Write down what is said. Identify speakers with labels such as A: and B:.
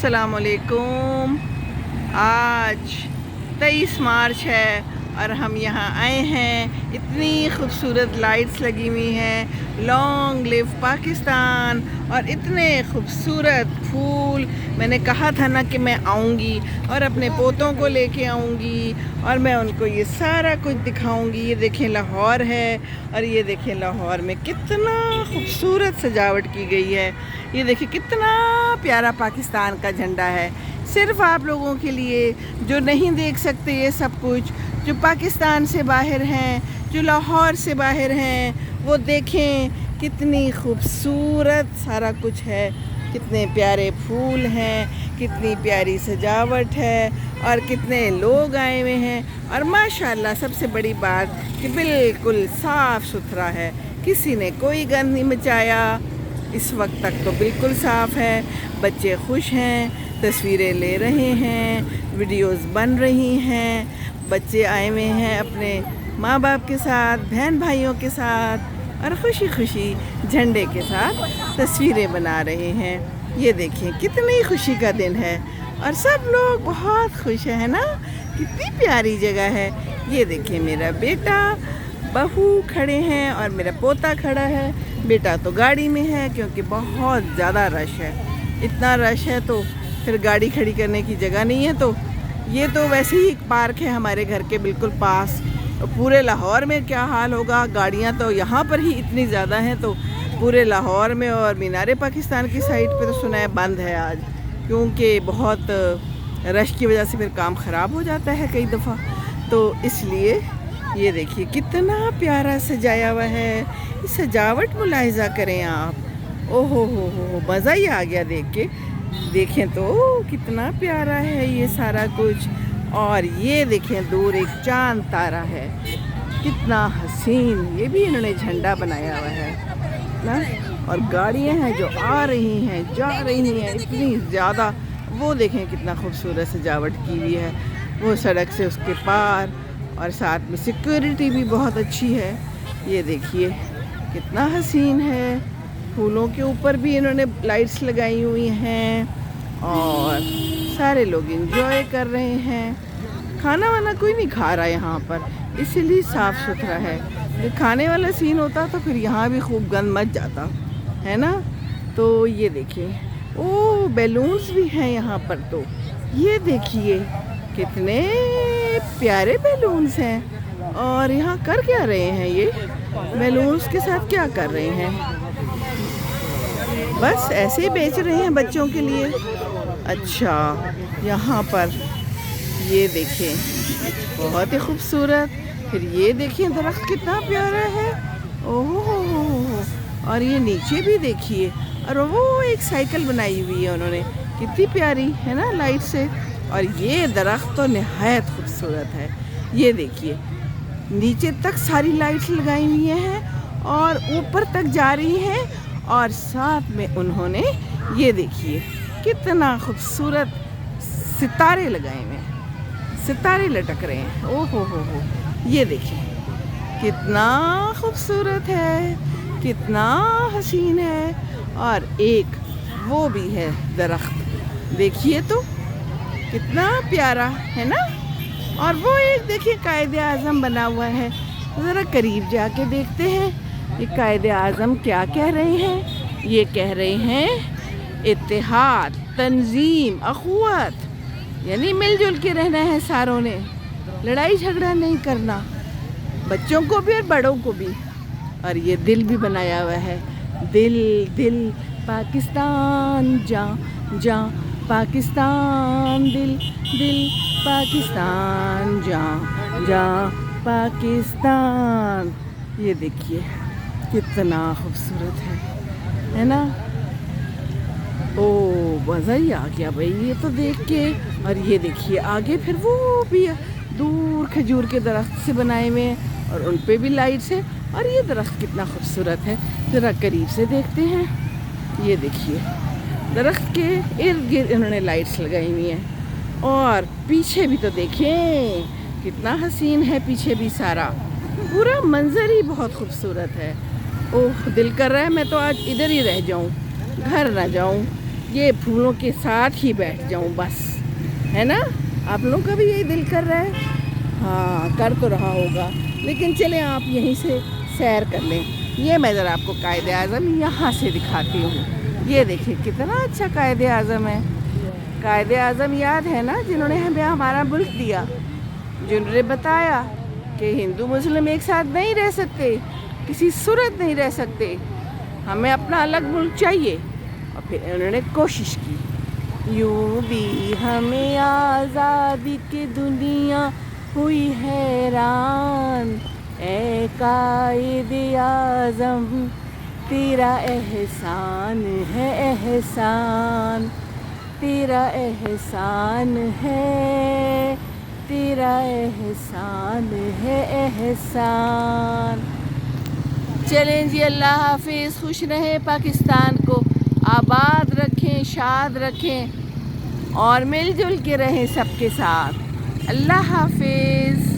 A: अस्सलाम वालेकुम। आज 23 मार्च है और हम यहाँ आए हैं। इतनी खूबसूरत लाइट्स लगी हुई हैं, लॉन्ग लिव पाकिस्तान, और इतने खूबसूरत फूल। मैंने कहा था ना कि मैं आऊँगी और अपने पोतों को लेके आऊँगी और मैं उनको ये सारा कुछ दिखाऊँगी। ये देखें लाहौर है और ये देखें लाहौर में कितना खूबसूरत सजावट की गई है। ये देखिए कितना प्यारा पाकिस्तान का झंडा है, सिर्फ आप लोगों के लिए जो नहीं देख सकते ये सब कुछ, जो पाकिस्तान से बाहर हैं, जो लाहौर से बाहर हैं, वो देखें कितनी खूबसूरत सारा कुछ है, कितने प्यारे फूल हैं, कितनी प्यारी सजावट है और कितने लोग आए हुए हैं। और माशाल्लाह सबसे बड़ी बात कि बिल्कुल साफ़ सुथरा है, किसी ने कोई गंद नहीं मचाया। इस वक्त तक तो बिल्कुल साफ़ है, बच्चे खुश हैं, तस्वीरें ले रहे हैं, वीडियोस बन रही हैं, बच्चे आए हुए हैं अपने माँ बाप के साथ, बहन भाइयों के साथ, और खुशी खुशी झंडे के साथ तस्वीरें बना रहे हैं। ये देखिए कितनी खुशी का दिन है और सब लोग बहुत खुश है ना, कितनी प्यारी जगह है। ये देखिए मेरा बेटा बहू खड़े हैं और मेरा पोता खड़ा है। बेटा तो गाड़ी में है क्योंकि बहुत ज़्यादा रश है, इतना रश है तो फिर गाड़ी खड़ी करने की जगह नहीं है। तो ये तो वैसे ही एक पार्क है हमारे घर के बिल्कुल पास। तो पूरे लाहौर में क्या हाल होगा, गाड़ियाँ तो यहाँ पर ही इतनी ज़्यादा हैं, तो पूरे लाहौर में और मीनार पाकिस्तान की साइड पे तो सुना है बंद है आज, क्योंकि बहुत रश की वजह से फिर काम ख़राब हो जाता है कई दफ़ा, तो इसलिए। ये देखिए कितना प्यारा सजाया हुआ है, इस सजावट मुलाहिज़ा करें आप। ओहो हो, मज़ा ही आ गया देख के। देखें तो कितना प्यारा है ये सारा कुछ। और ये देखें दूर एक चांद तारा है, कितना हसीन। ये भी इन्होंने झंडा बनाया हुआ है ना, और गाड़ियाँ हैं जो आ रही हैं जा रही हैं इतनी ज़्यादा। वो देखें कितना खूबसूरत सजावट की हुई है, वो सड़क से उसके पार, और साथ में सिक्योरिटी भी बहुत अच्छी है। ये देखिए कितना हसीन है, फूलों के ऊपर भी इन्होंने लाइट्स लगाई हुई हैं और सारे लोग एंजॉय कर रहे हैं। खाना वाना कोई नहीं खा रहा है यहाँ पर, इसीलिए साफ़ सुथरा है। ये खाने वाला सीन होता तो फिर यहाँ भी खूब गंद मच जाता है ना। तो ये देखिए ओ बैलून्स भी हैं यहाँ पर। तो ये देखिए कितने प्यारे बैलून्स हैं, और यहाँ कर क्या रहे हैं, ये बैलून्स के साथ क्या कर रहे हैं, बस ऐसे ही बेच रहे हैं बच्चों के लिए। अच्छा यहाँ पर ये देखें बहुत ही खूबसूरत। फिर ये देखें दरख्त कितना प्यारा है, ओहो। और ये नीचे भी देखिए, और वो एक साइकिल बनाई हुई है उन्होंने, कितनी प्यारी है ना लाइट से। और ये दरख्त तो निहायत खूबसूरत है। ये देखिए नीचे तक सारी लाइट्स लगाई हुई हैं और ऊपर तक जा रही हैं, और साथ में उन्होंने ये देखिए कितना खूबसूरत सितारे लगाए हुए हैं, सितारे लटक रहे हैं। ओहो हो, ये देखिए कितना खूबसूरत है, कितना हसीन है। और एक वो भी है दरख्त, देखिए तो कितना प्यारा है ना। और वो एक देखिए कायदे आज़म बना हुआ है, ज़रा करीब जाके देखते हैं ये कायदे आज़म क्या कह रहे हैं। ये कह रहे हैं इत्तेहाद, तंजीम, अखुवत, यानी मिलजुल के रहना है सारों ने, लड़ाई झगड़ा नहीं करना, बच्चों को भी और बड़ों को भी। और ये दिल भी बनाया हुआ है, दिल दिल पाकिस्तान जा जा पाकिस्तान, दिल दिल पाकिस्तान जा जा पाकिस्तान। ये देखिए कितना खूबसूरत है ना। ओ मज़ा ही आ गया भाई ये तो देख के। और ये देखिए आगे फिर वो भी दूर खजूर के दरख्त से बनाए हुए हैं और उन पे भी लाइट्स है। और ये दरख्त कितना खूबसूरत है, ज़रा करीब से देखते हैं। ये देखिए दरख्त के इर्द गिर्द इन्होंने लाइट्स लगाई हुई हैं, और पीछे भी तो देखें कितना हसीन है, पीछे भी सारा पूरा मंजर ही बहुत खूबसूरत है। ओह दिल कर रहा है मैं तो आज इधर ही रह जाऊं, घर ना जाऊं। ये फूलों के साथ ही बैठ जाऊं बस, है ना। आप लोगों का भी यही दिल कर रहा है? हाँ, कर तो रहा होगा, लेकिन चलें आप यहीं से सैर कर लें। ये मैं ज़रा आपको कायदे आज़म यहाँ से दिखाती हूँ। ये देखिए कितना अच्छा कायदे आज़म है। कायदे आज़म याद है ना, जिन्होंने हमें हमारा मुल्क दिया, जिन्होंने बताया कि हिंदू मुस्लिम एक साथ नहीं रह सकते, किसी सूरत नहीं रह सकते, हमें अपना अलग मुल्क चाहिए। और फिर उन्होंने कोशिश की। यूं भी हमें आज़ादी की दुनिया हुई हैरान, ए कायदे आज़म तेरा एहसान है एहसान, तेरा एहसान है, तेरा एहसान है एहसान। चलें जी, अल्लाह हाफिज़। खुश रहें, पाकिस्तान को आबाद रखें, शाद रखें और मिलजुल के रहें सबके साथ। अल्लाह हाफिज़।